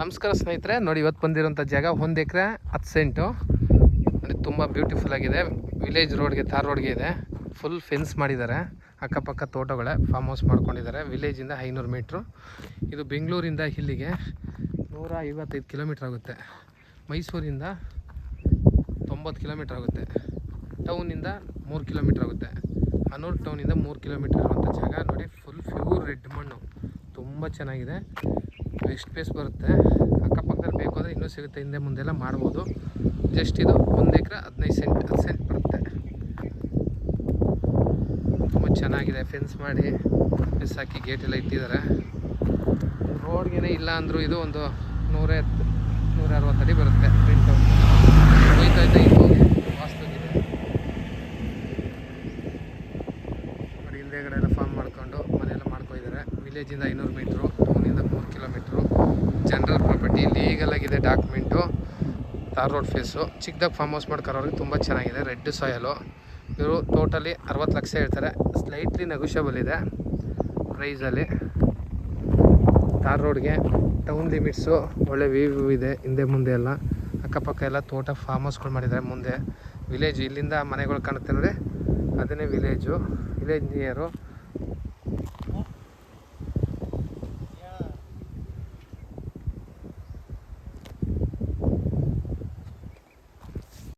ನಮಸ್ಕಾರ ಸ್ನೇಹಿತರೆ, ನೋಡಿ ಇವತ್ತು ಬಂದಿರೋಂಥ ಜಾಗ 1 ಎಕರೆ 10 ಸೆಂಟು. ನೋಡಿ ತುಂಬ ಬ್ಯೂಟಿಫುಲ್ ಆಗಿದೆ. ವಿಲೇಜ್ ರೋಡ್ಗೆ, ತಾರ್ ರೋಡ್ಗೆ ಇದೆ. ಫುಲ್ ಫೆನ್ಸ್ ಮಾಡಿದ್ದಾರೆ. ಅಕ್ಕಪಕ್ಕ ತೋಟಗಳೇ ಫಾರ್ಮ್ ಹೌಸ್ ಮಾಡ್ಕೊಂಡಿದ್ದಾರೆ. ವಿಲೇಜಿಂದ 500 ಮೀಟ್ರು. ಇದು ಬೆಂಗಳೂರಿಂದ ಇಲ್ಲಿಗೆ 155 ಕಿಲೋಮೀಟ್ರ್ ಆಗುತ್ತೆ. ಮೈಸೂರಿಂದ 90 ಕಿಲೋಮೀಟ್ರ್ ಆಗುತ್ತೆ. ಟೌನಿಂದ 3 ಕಿಲೋಮೀಟ್ರ್ ಆಗುತ್ತೆ. ಹನೂರು ಟೌನಿಂದ 3 ಕಿಲೋಮೀಟ್ರ್ ಇರುವಂಥ ಜಾಗ. ನೋಡಿ ಫುಲ್ ಪ್ಯೂರ್ ರೆಡ್ ಮಣ್ಣು, ತುಂಬ ಚೆನ್ನಾಗಿದೆ. ವೆಸ್ಟ್ ಫೇಸ್ ಬರುತ್ತೆ. ಅಕ್ಕಪಕ್ಕದಲ್ಲಿ ಬೇಕು ಅಂದರೆ ಇನ್ನೂ ಸಿಗುತ್ತೆ, ಹಿಂದೆ ಮುಂದೆಲ್ಲ ಮಾಡ್ಬೋದು. ಜಸ್ಟ್ ಇದು 1 ಎಕರೆ 10 ಸೆಂಟ್ ಬರುತ್ತೆ. ತುಂಬ ಚೆನ್ನಾಗಿದೆ. ಫೆನ್ಸ್ ಮಾಡಿ ಫೆನ್ಸ್ ಹಾಕಿ ಗೇಟ್ ಎಲ್ಲ ಇಟ್ಟಿದ್ದಾರೆ. ರೋಡ್ಗೆ ಇಲ್ಲ ಅಂದರೂ ಇದು ಒಂದು 160 ಅಡಿ ಬರುತ್ತೆ. ಪ್ರಿಂಟು ಹೋಯ್ತಾ ಈಗ ಹೋಗಿ ವಾಸ್ತುಗಿದೆ. ನೋಡಿ ಹಿಂದೆಗಡೆ ಎಲ್ಲ ಫಾರ್ಮ್ ಮಾಡ್ಕೊಂಡು ಮನೆಯೆಲ್ಲ ಮಾಡ್ಕೊಂಡಿದ್ದಾರೆ. ವಿಲೇಜಿಂದ 500 ಮೀಟ್ರು, ಟೌನಿಂದ 3 ಕಿಲೋಮೀಟ್ರು. ಜನರಲ್ ಪ್ರಾಪರ್ಟಿ, ಲೀಗಲ್ ಆಗಿದೆ ಡಾಕ್ಯುಮೆಂಟು. Tar road face. ಚಿಕ್ಕದಾಗಿ ಫಾರ್ಮ್ ಹೌಸ್ ಮಾಡ್ಕೊಳ್ಳೋರಿಗೆ ತುಂಬ ಚೆನ್ನಾಗಿದೆ. ರೆಡ್ ಸಾಯಲು. ಇವರು ಟೋಟಲಿ 60 ಲಕ್ಷ ಹೇಳ್ತಾರೆ. ಸ್ಲೈಟ್ಲಿ ನೆಗೋಷಿಯಬಲ್ ಇದೆ ಪ್ರೈಸಲ್ಲಿ. ತಾರ್ ರೋಡ್ಗೆ ಟೌನ್ ಲಿಮಿಟ್ಸು, ಒಳ್ಳೆ ವ್ಯೂ ಇದೆ ಹಿಂದೆ ಮುಂದೆ ಎಲ್ಲ. ಅಕ್ಕಪಕ್ಕ ಎಲ್ಲ ತೋಟ ಫಾರ್ಮ್ ಹೌಸ್ಗಳು ಮಾಡಿದ್ದಾರೆ. ಮುಂದೆ ವಿಲೇಜು, ಇಲ್ಲಿಂದ ಮನೆಗಳು ಕಾಣುತ್ತೆ ನೋಡಿ, ಅದನ್ನೇ ವಿಲೇಜ್ ನಿಯರು.